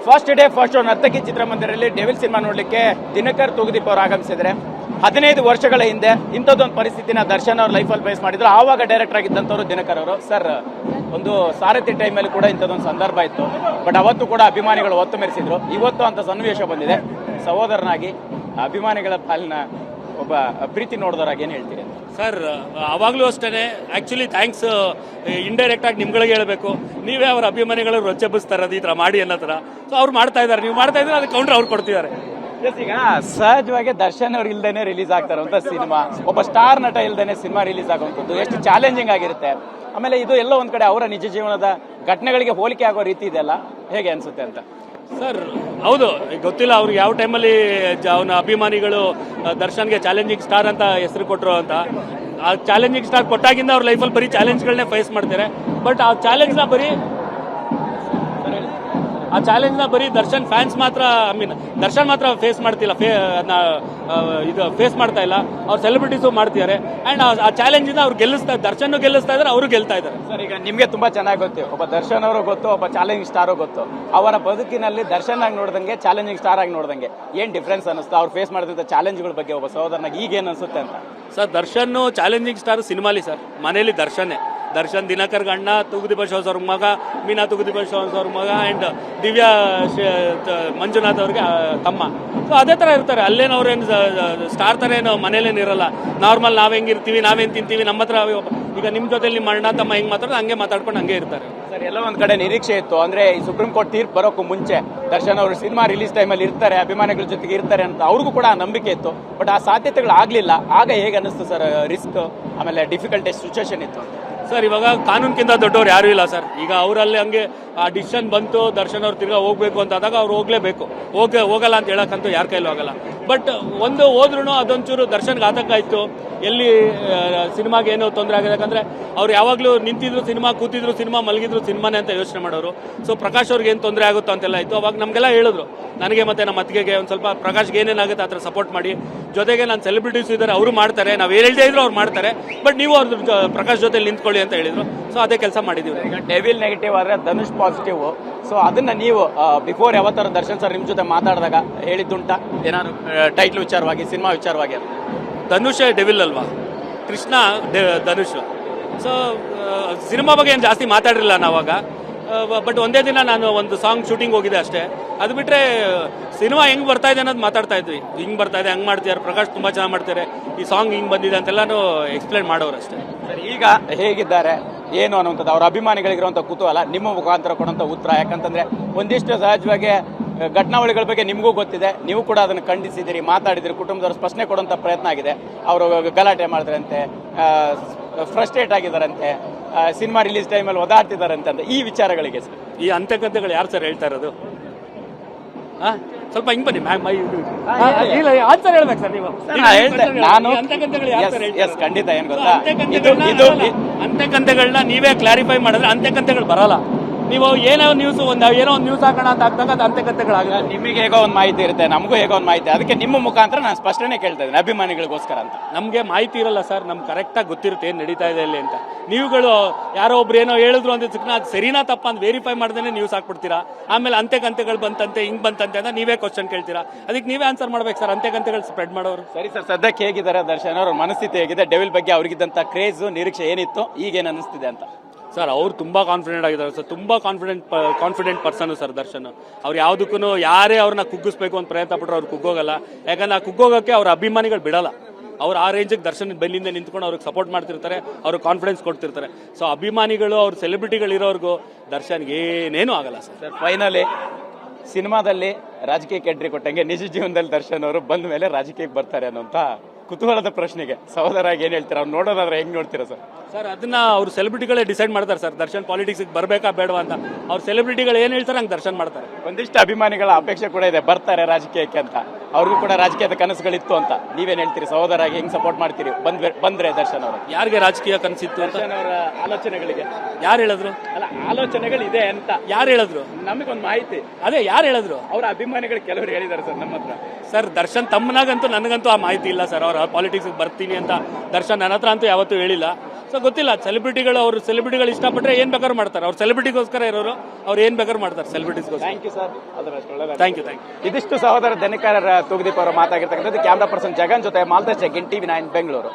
First day first show ನರ್ತಕಿ ಚಿತ್ರಮಂದಿರದಲ್ಲಿ devil cinema ನೋಡಲಿಕ್ಕೆ ದಿನಕರ್ ತೂಗುದೀಪ್ ಅವರು ಆಗಮಿಸಿದ್ರೆ 15 ವರ್ಷಗಳ ಹಿಂದೆ ಇಂಥದ್ದೊಂದು ಪರಿಸ್ಥಿತಿನ ದರ್ಶನ್ ಅವ್ರ ಲೈಫಲ್ಲಿ ಫೇಸ್ ಮಾಡಿದ್ರು. ಆವಾಗ ಡೈರೆಕ್ಟರ್ ಆಗಿದ್ದಂಥವ್ರು ದಿನಕರ್ ಅವರು. ಸರ್, ಒಂದು ಸಾರಥಿ ಟೈಮಲ್ಲಿ ಕೂಡ ಇಂಥದ್ದೊಂದು ಸಂದರ್ಭ ಇತ್ತು, ಬಟ್ ಅವತ್ತು ಕೂಡ ಅಭಿಮಾನಿಗಳು ಒತ್ತು ಮೆರೆಸಿದ್ರು. ಇವತ್ತು ಅಂತ ಸನ್ನಿವೇಶ ಬಂದಿದೆ. ಸಹೋದರನಾಗಿ ಅಭಿಮಾನಿಗಳ ಪಾಲಿನ ಒಬ್ಬ ಪ್ರೀತಿ ನೋಡಿದವರಾಗಿ ಏನು ಹೇಳ್ತೀರಿ? ಸರ್, ಅವಾಗಲೂ ಅಷ್ಟೇ ಆ್ಯಕ್ಚುಲಿ ಥ್ಯಾಂಕ್ಸ್ ಇಂಡೈರೆಕ್ಟ್ ಆಗಿ ನಿಮ್ಗಳಿಗೆ ಹೇಳಬೇಕು. ನೀವೇ ಅವ್ರ ಅಭಿಮಾನಿಗಳು ರೊಚ್ಚೆಬ್ಬಿಸ್ತಾರೆ ಈ ಥರ ಮಾಡಿ ಅನ್ನೋ ಥರ. ಸೊ ಅವ್ರು ಮಾಡ್ತಾ ಇದ್ದಾರೆ, ನೀವು ಮಾಡ್ತಾ ಇದ್ರೆ ಅದಕ್ಕೆ ಕೌಂಟ್ರ್ ಅವ್ರು ಕೊಡ್ತಿದ್ದಾರೆ. ಈಗ ಸಹಜವಾಗಿ ದರ್ಶನ್ ಅವ್ರು ಇಲ್ದೇನೆ ರಿಲೀಸ್ ಆಗ್ತಾರಂತ ಸಿನಿಮಾ, ಒಬ್ಬ ಸ್ಟಾರ್ ನಟ ಇಲ್ದೇನೆ ಸಿನಿಮಾ ರಿಲೀಸ್ ಆಗುವಂಥದ್ದು ಎಷ್ಟು ಚಾಲೆಂಜಿಂಗ್ ಆಗಿರುತ್ತೆ. ಆಮೇಲೆ ಇದು ಎಲ್ಲೋ ಒಂದ್ ಕಡೆ ಅವರ ನಿಜ ಜೀವನದ ಘಟನೆಗಳಿಗೆ ಹೋಲಿಕೆ ಆಗೋ ರೀತಿ ಇದೆಲ್ಲ, ಹೇಗೆ ಅನ್ಸುತ್ತೆ ಅಂತ? ಸರ್ ಹೌದು, ಗೊತ್ತಿಲ್ಲ ಅವ್ರಿಗೆ ಯಾವ ಟೈಮಲ್ಲಿ ಅವನ ಅಭಿಮಾನಿಗಳು ದರ್ಶನ್ಗೆ ಚಾಲೆಂಜಿಂಗ್ ಸ್ಟಾರ್ ಅಂತ ಹೆಸರು ಕೊಟ್ಟರು ಅಂತ. ಆ ಚಾಲೆಂಜಿಂಗ್ ಸ್ಟಾರ್ ಕೊಟ್ಟಾಗಿಂದ ಅವ್ರ ಲೈಫಲ್ಲಿ ಬರೀ ಚಾಲೆಂಜ್ಗಳನ್ನೇ ಫೇಸ್ ಮಾಡ್ತಾರೆ. ಬಟ್ ಆ ಚಾಲೆಂಜ್ನ ಬರೀ ದರ್ಶನ್ ಫ್ಯಾನ್ಸ್ ಮಾತ್ರ, ದರ್ಶನ್ ಮಾತ್ರ ಫೇಸ್ ಮಾಡ್ತಿಲ್ಲ, ಇದು ಫೇಸ್ ಮಾಡ್ತಾ ಇಲ್ಲ, ಅವ್ರ ಸೆಲೆಬ್ರಿಟೀಸು ಮಾಡ್ತಿದ್ದಾರೆ. ಅಂಡ್ ಆ ಚಾಲೆಂಜ್ ಇಂದ ಅವ್ರು ದರ್ಶನ್ ಗೆಲ್ಲಿಸ್ತಾ ಇದ್ದಾರೆ, ಅವರು ಗೆಲ್ತಾ ಇದ್ದಾರೆ. ಸರ್, ಈಗ ನಿಮ್ಗೆ ತುಂಬಾ ಚೆನ್ನಾಗಿ ಗೊತ್ತು, ಒಬ್ಬ ದರ್ಶನ್ ಅವರು ಗೊತ್ತು, ಒಬ್ಬ ಚಾಲೆಂಜಿಂಗ್ ಸ್ಟಾರ್ ಗೊತ್ತು. ಅವರ ಬದುಕಿನಲ್ಲಿ ದರ್ಶನ್ ಆಗಿ ನೋಡ್ದಂಗೆ ಚಾಲೆಂಜಿಂಗ್ ಸ್ಟಾರ್ ಆಗಿ ನೋಡ್ದಂಗೆ ಏನ್ ಡಿಫ್ರೆನ್ಸ್ ಅನಿಸ್ತಾ? ಅವ್ರು ಫೇಸ್ ಮಾಡಿದಂತ ಚಾಲೆಂಜ್ಗಳ ಬಗ್ಗೆ ಒಬ್ಬ ಸಹೋದರನಾಗಿ ಈಗ ಏನ್ ಅನ್ಸುತ್ತೆ ಅಂತ? ಸರ್, ದರ್ಶನ್ ಚಾಲೆಂಜಿಂಗ್ ಸ್ಟಾರ್ ಸಿನಿಮಾಲಿ ಸರ್, ಮನೇಲಿ ದರ್ಶನ್ ದಿನಕರ್ ಅಣ್ಣ, ತೂಗುದೀಪ ಶ್ವಾಸ್ ಅವ್ರ ಮಗ, ಮೀನಾ ತೂಗುದೀಪ ಶ್ವಾಸ್ ಅವ್ರ ಮಗ, ಅಂಡ್ ದಿವ್ಯಾ ಮಂಜುನಾಥ್ ಅವ್ರಿಗೆ ತಮ್ಮ. ಸೊ ಅದೇ ತರ ಇರ್ತಾರೆ. ಅಲ್ಲೇನವ್ರೇನು ಸ್ಟಾರ್ ತರ ಏನು ಮನೇಲೇನು ಇರಲ್ಲ. ನಾರ್ಮಲ್ ನಾವ್ ಹೆಂಗಿರ್ತೀವಿ, ನಾವೇನ್ ತಿಂತೀವಿ, ನಮ್ಮ ಹತ್ರ ಈಗ ನಿಮ್ ಜೊತೆ ನಿಮ್ಮ ಅಣ್ಣ ತಮ್ಮ ಹೆಂಗ್ ಮಾತಾಡೋದು ಹಂಗೆ ಮಾತಾಡ್ಕೊಂಡು ಹಂಗೆ ಇರ್ತಾರೆ. ಸರ್, ಎಲ್ಲ ಒಂದ್ ಕಡೆ ನಿರೀಕ್ಷೆ ಇತ್ತು, ಅಂದ್ರೆ ಈ ಸುಪ್ರೀಂ ಕೋರ್ಟ್ ತೀರ್ಪು ಬರೋಕ್ಕೂ ಮುಂಚೆ ದರ್ಶನ್ ಅವರು ಸಿನಿಮಾ ರಿಲೀಸ್ ಟೈಮಲ್ಲಿ ಇರ್ತಾರೆ, ಅಭಿಮಾನಿಗಳ ಜೊತೆಗೆ ಇರ್ತಾರೆ ಅಂತ ಅವ್ರಿಗೂ ಕೂಡ ಆ ನಂಬಿಕೆ ಇತ್ತು. ಬಟ್ ಆ ಸಾಧ್ಯತೆಗಳು ಆಗ್ಲಿಲ್ಲ. ಆಗ ಹೇಗೆ ಅನ್ನಿಸ್ತು ಸರ್? ರಿಸ್ಕ್ ಆಮೇಲೆ ಡಿಫಿಕಲ್ಟ್ ಸಿಚುವೇಶನ್ ಇತ್ತು ಸರ್. ಇವಾಗ ಕಾನೂನ್ಗಿಂತ ದೊಡ್ಡವ್ರು ಯಾರು ಇಲ್ಲ ಸರ್. ಈಗ ಅವರಲ್ಲಿ ಹಂಗೆ ಆ ಡಿಸಿಷನ್ ಬಂತು, ದರ್ಶನ್ ಅವ್ರು ತಿರ್ಗಾ ಹೋಗ್ಬೇಕು ಅಂತ ಆದಾಗ ಅವ್ರು ಹೋಗ್ಲೇಬೇಕು. ಹೋಗಲ್ಲ ಅಂತ ಹೇಳಕ್ಕಂತೂ ಯಾರ ಕೈಲೂ ಆಗಲ್ಲ. ಬಟ್ ಒಂದು ಹೋದ್ರೂ ಅದೊಂಚೂರು ದರ್ಶನ್ಗೆ ಆತಂಕ ಇತ್ತು, ಎಲ್ಲಿ ಸಿನಿಮಾಗೆ ಏನೋ ತೊಂದರೆ ಆಗಿದೆ. ಯಾಕಂದ್ರೆ ಅವ್ರು ಯಾವಾಗಲೂ ನಿಂತಿದ್ರು ಸಿನಿಮಾ, ಕೂತಿದ್ರು ಸಿನಿಮಾ, ಮಲಗಿದ್ರು ಸಿನಿಮಾನೇ ಅಂತ ಯೋಚನೆ ಮಾಡೋರು. ಸೊ ಪ್ರಕಾಶ್ ಅವ್ರಿಗೆ ಏನು ತೊಂದರೆ ಆಗುತ್ತೋ ಅಂತೆಲ್ಲ ಇತ್ತು. ಅವಾಗ ನಮಗೆಲ್ಲ ಹೇಳಿದ್ರು, ನನಗೆ ಮತ್ತೆ ನಮ್ಮ ಅತ್ತಿಗೆಗೆ ಒಂದು ಸ್ವಲ್ಪ ಪ್ರಕಾಶ್ಗೆ ಏನೇನಾಗುತ್ತೆ ಆ ಥರ ಸಪೋರ್ಟ್ ಮಾಡಿ. ಜೊತೆಗೆ ನಾನು ಸೆಲೆಬ್ರಿಟೀಸ್ ಇದ್ದಾರೆ, ಅವರು ಮಾಡ್ತಾರೆ, ನಾವು ಏನು ಹೇಳ್ದೇ ಇದ್ರು ಅವ್ರು ಮಾಡ್ತಾರೆ, ಬಟ್ ನೀವು ಅವ್ರ ಪ್ರಕಾಶ್ ಜೊತೆ ನಿಂತ್ಕೊಳ್ಳಿ ಅಂತ ಹೇಳಿದ್ರು. ಸೊ ಅದೇ ಕೆಲಸ ಮಾಡಿದ್ದೀವಿ. ಈಗ ಡೆವಿಲ್ ನೆಗೆಟಿವ್ ಆದ್ರೆ ಧನುಷ್ ಪಾಸಿಟಿವ್. ಸೊ ಅದನ್ನ ನೀವು ಬಿಫೋರ್ ಯಾವತ್ತಾರು ದರ್ಶನ್ ಸರ್ ನಿಮ್ಮ ಜೊತೆ ಮಾತಾಡಿದಾಗ ಹೇಳಿದ್ದುಂಟ ಏನಾದ್ರು ಟೈಟ್ಲ್ ವಿಚಾರವಾಗಿ, ಸಿನಿಮಾ ವಿಚಾರವಾಗಿ? ಧನುಷ್ ಡೆವಿಲ್ ಅಲ್ವಾ, ಕೃಷ್ಣ ಧನುಷ್. ಸೊ ಸಿನಿಮಾ ಬಗ್ಗೆ ಏನು ಜಾಸ್ತಿ ಮಾತಾಡಿರಲಿಲ್ಲ ನಾವಾಗ. ಬಟ್ ಒಂದೇ ದಿನ ನಾನು ಒಂದು ಸಾಂಗ್ ಶೂಟಿಂಗ್ ಹೋಗಿದೆ ಅಷ್ಟೇ. ಅದು ಬಿಟ್ಟರೆ ಸಿನಿಮಾ ಹೆಂಗೆ ಬರ್ತಾ ಇದೆ ಅನ್ನೋದು ಮಾತಾಡ್ತಾ ಇದ್ವಿ. ಹಿಂಗೆ ಬರ್ತಾ ಇದೆ, ಹಂಗೆ ಮಾಡ್ತಿದ್ದಾರೆ, ಪ್ರಕಾಶ್ ತುಂಬ ಚೆನ್ನಾಗಿ ಮಾಡ್ತಾರೆ, ಈ ಸಾಂಗ್ ಹಿಂಗೆ ಬಂದಿದೆ ಅಂತೆಲ್ಲಾನು ಎಕ್ಸ್ಪ್ಲೇನ್ ಮಾಡೋರು ಅಷ್ಟೇ. ಸರ್, ಈಗ ಹೇಗಿದ್ದಾರೆ ಏನು ಅನ್ನುವಂಥದ್ದು ಅವ್ರ ಅಭಿಮಾನಿಗಳಿಗಿರುವಂಥ ಕುತೂಹಲ, ನಿಮ್ಮ ಮುಖಾಂತರ ಕೊಡುವಂಥ ಉತ್ತರ. ಯಾಕಂತಂದ್ರೆ ಒಂದಿಷ್ಟು ಸಹಜವಾಗಿ ಘಟನಾವಳಿಗಳ ಬಗ್ಗೆ ನಿಮಗೂ ಗೊತ್ತಿದೆ, ನೀವು ಕೂಡ ಅದನ್ನು ಖಂಡಿಸಿದ್ದೀರಿ, ಮಾತಾಡಿದಿರಿ, ಕುಟುಂಬದವರು ಸ್ಪಷ್ಟನೆ ಕೊಡುವಂಥ ಪ್ರಯತ್ನ ಆಗಿದೆ. ಅವರು ಗಲಾಟೆ ಮಾಡಿದ್ರಂತೆ, ಫ್ರಸ್ಟ್ರೇಟ್ ಆಗಿದ್ದಾರಂತೆ, ಸಿನಿಮಾ ರಿಲೀಸ್ ಟೈಮಲ್ಲಿ ಒದಾಡ್ತಿದ್ದಾರಂತೆ ಅಂತ ಈ ವಿಚಾರಗಳಿಗೆ ಸರ್, ಈ ಅಂತ್ಯಕಂತೆಗಳು ಯಾರು ಸರ್ ಹೇಳ್ತಾ ಇರೋದು? ಸ್ವಲ್ಪ ಹಿಂಗ್ ಬನ್ನಿ, ಆನ್ಸರ್ ಹೇಳ್ಬೇಕು ಸರ್ ನೀವು. ನಾನು ಖಂಡಿತ ಏನ್ ಗೊತ್ತಾ, ಅಂತ್ಯಕಂತೆಗಳನ್ನ ನೀವೇ ಕ್ಲಾರಿಫೈ ಮಾಡಿದ್ರೆ ಅಂತ್ಯಕಂತೆಗಳು ಬರಲ್ಲ. ನೀವು ಏನೋ ಒಂದು ನ್ಯೂಸ್ ಹಾಕೋಣ ಅಂತ ಹಾಕಿದಾಗ ಅದು ಅಂತ್ಯಕಂತೆಗಳಾಗಲ್ಲ. ನಿಮಗೆ ಹೇಗೋ ಒಂದು ಮಾಹಿತಿ ಇರುತ್ತೆ, ನಮಗೂ ಹೇಗೋ ಒಂದು ಮಾಹಿತಿ. ಅದಕ್ಕೆ ನಿಮ್ಮ ಮುಖಾಂತರ ನಾನು ಸ್ಪಷ್ಟನೆ ಕೇಳ್ತಾ ಇದ್ದೀನಿ ಅಭಿಮಾನಿಗಳಿಗೋಸ್ಕರ ಅಂತ. ನಮಗೆ ಮಾಹಿತಿ ಇರಲ್ಲ ಸರ್, ನಮ್ಗೆ ಕರೆಕ್ಟಾಗಿ ಗೊತ್ತಿರುತ್ತೆ ಏನು ನಡೀತಾ ಇದೆ ಇಲ್ಲಿ ಅಂತ. ನೀವುಗಳು ಯಾರೋ ಒಬ್ರು ಏನೋ ಹೇಳಿದ್ರು ಅಂತ ಅದು ಸರಿನಾ ತಪ್ಪ ಅಂತ ವೆರಿಫೈ ಮಾಡ್ದೇನೆ ನ್ಯೂಸ್ ಹಾಕ್ಬಿಡ್ತೀರಾ. ಆಮೇಲೆ ಅಂತ್ಯಕಂತೆಗಳು ಬಂತಂತೆ, ಹಿಂಗ್ ಬಂತಂತೆ ಅಂತ ನೀವೇ ಕ್ವಶನ್ ಕೇಳ್ತೀರಾ. ಅದಕ್ಕೆ ನೀವೇ ಆನ್ಸರ್ ಮಾಡ್ಬೇಕು ಸರ್, ಅಂತ್ಯಕಂತೆಗಳು ಸ್ಪ್ರೆಡ್ ಮಾಡೋರು. ಸರಿ ಸರ್, ಸದ್ಯಕ್ಕೆ ಹೇಗಿದ್ದಾರೆ ದರ್ಶನ್ ಅವ್ರ ಮನಸ್ಥಿತಿ ಹೇಗಿದೆ? ಡೆವಿಲ್ ಬಗ್ಗೆ ಅವ್ರಿಗಿದ್ದಂಥ ಕ್ರೇಜ್, ನಿರೀಕ್ಷೆ ಏನಿತ್ತು, ಈಗೇನು ಅನಿಸ್ತಿದೆ ಅಂತ? ಸರ್, ಅವ್ರು ತುಂಬಾ ಕಾನ್ಫಿಡೆಂಟ್ ಆಗಿದ್ದಾರೆ ಸರ್, ತುಂಬಾ ಕಾನ್ಫಿಡೆಂಟ್ ಪರ್ಸನ್ ಸರ್ ದರ್ಶನ್. ಅವ್ರು ಯಾವುದಕ್ಕೂ ಯಾರೇ ಅವ್ರನ್ನ ಕುಗ್ಗಿಸ್ಬೇಕು ಅಂತ ಪ್ರಯತ್ನ ಪಟ್ಟರು ಅವ್ರು ಕುಗ್ಗೋಗಲ್ಲ. ಯಾಕಂದ್ರೆ ಆ ಕುಗ್ಗೋಗಕ್ಕೆ ಅವ್ರ ಅಭಿಮಾನಿಗಳು ಬಿಡಲ್ಲ. ಅವ್ರು ಆ ರೇಂಜಿಗೆ ದರ್ಶನ್ ಬೆನ್ನಿಂದ ನಿಂತ್ಕೊಂಡು ಅವ್ರಿಗೆ ಸಪೋರ್ಟ್ ಮಾಡ್ತಿರ್ತಾರೆ, ಅವ್ರಿಗೆ ಕಾನ್ಫಿಡೆನ್ಸ್ ಕೊಡ್ತಿರ್ತಾರೆ. ಸೊ ಅಭಿಮಾನಿಗಳು, ಅವ್ರ ಸೆಲೆಬ್ರಿಟಿಗಳು ಇರೋರ್ಗೂ ದರ್ಶನ್ಗೆ ಏನೇನೂ ಆಗಲ್ಲ ಸರ್. ಫೈನಲಿ ಸಿನಿಮಾದಲ್ಲಿ ರಾಜಕೀಯಕ್ಕೆ ಎಂಟ್ರಿ ಕೊಟ್ಟಂಗೆ ನಿಜ ಜೀವನದಲ್ಲಿ ದರ್ಶನ್ ಅವರು ಬಂದ ಮೇಲೆ ರಾಜಕೀಯಕ್ಕೆ ಬರ್ತಾರೆ ಅನ್ನೋಂಥ ಕುತೂಹಲದ ಪ್ರಶ್ನೆಗೆ ಸಹೋದರಾಗಿ ಏನ್ ಹೇಳ್ತೀರಾ? ಅವ್ರು ನೋಡೋದಾದ್ರೆ ಹೆಂಗ್ ನೋಡ್ತೀರಾ ಸರ್? ಸರ್, ಅದನ್ನ ಅವ್ರು ಸೆಲೆಬ್ರಿಟಿಗಳೇ ಡಿಸೈಡ್ ಮಾಡ್ತಾರೆ ಸರ್, ದರ್ಶನ್ ಪಾಲಿಟಿಕ್ಸ್ಗೆ ಬರಬೇಕಾ ಬೇಡವಾ ಅಂತ. ಅವ್ರ ಸೆಲೆಬ್ರಿಟಿಗಳು ಏನ್ ಹೇಳ್ತಾರೆ ಹಂಗೆ ದರ್ಶನ್ ಮಾಡ್ತಾರೆ. ಒಂದಿಷ್ಟು ಅಭಿಮಾನಿಗಳ ಅಪೇಕ್ಷೆ ಕೂಡ ಇದೆ, ಬರ್ತಾರೆ ರಾಜಕೀಯಕ್ಕೆ ಅಂತ. ಅವ್ರಿಗೂ ಕೂಡ ರಾಜಕೀಯದ ಕನಸುಗಳಿತ್ತು ಅಂತ ನೀವೇನ್ ಹೇಳ್ತೀರಿ? ಸಹೋದರಾಗಿ ಹೆಂಗ್ ಸಪೋರ್ಟ್ ಮಾಡ್ತೀರಿ ಬಂದ್ರೆ ದರ್ಶನ್ ಅವರು? ಯಾರಿಗೆ ರಾಜಕೀಯ ಕನಸಿತ್ತು ಅಂತ ದರ್ಶನ್ ಅವರ ಆಲೋಚನೆಗಳಿಗೆ ಯಾರು ಹೇಳಿದ್ರು? ಅಲ್ಲ, ಆಲೋಚನೆಗಳಿದೆ ಅಂತ ಯಾರು ಹೇಳಿದ್ರು? ನಮಗೊಂದು ಮಾಹಿತಿ. ಅದೇ ಯಾರು ಹೇಳಿದ್ರು? ಅವ್ರ ಅಭಿಮಾನಿಗಳು ಕೆಲವರು ಹೇಳಿದ್ದಾರೆ ಸರ್ ನಮ್ಮ ಹತ್ರ. ಸರ್, ದರ್ಶನ್ ತಮ್ಮನಾಗಂತೂ ನನಗಂತೂ ಆ ಮಾಹಿತಿ ಇಲ್ಲ ಸರ್. ಅವ್ರ ಪಾಲಿಟಿಕ್ಸ್ ಬರ್ತೀನಿ ಅಂತ ದರ್ಶನ್ ನನ್ನ ಹತ್ರ ಅಂತೂ ಯಾವತ್ತೂ ಹೇಳಿಲ್ಲ. ಸೊ ಗೊತ್ತಿಲ್ಲ, ಸೆಲೆಬ್ರಿಟಿಗಳು ಇಷ್ಟಪಟ್ಟರೆ ಏನು ಬೇಕಾದ್ರೂ ಮಾಡ್ತಾರೆ. ಅವ್ರು ಸೆಲೆಬ್ರಿಟಿಗೋಸ್ಕರ ಇರೋರು, ಅವ್ರು ಏನು ಬೇಕಾದ್ರೂ ಮಾಡ್ತಾರೆ ಸೆಲೆಬ್ರಿಟೀಸ್ಗೋಸ್ಕರ. Thank you sir. Thank you. ಇದಿಷ್ಟು ಸಹೋದರ ದಿನಕರ್ ತೂಗುದೀಪ್ ಅವರು ಮಾತಾಗಿರ್ತಕ್ಕಂಥದ್ದು. ಕ್ಯಾಮ್ರಾ ಪರ್ಸನ್ ಜಗನ್ ಜೊತೆ ಮಾಲ್ತೇಶ್ ಜಗ್ಗಿನ್, TV9 ಬೆಂಗಳೂರು.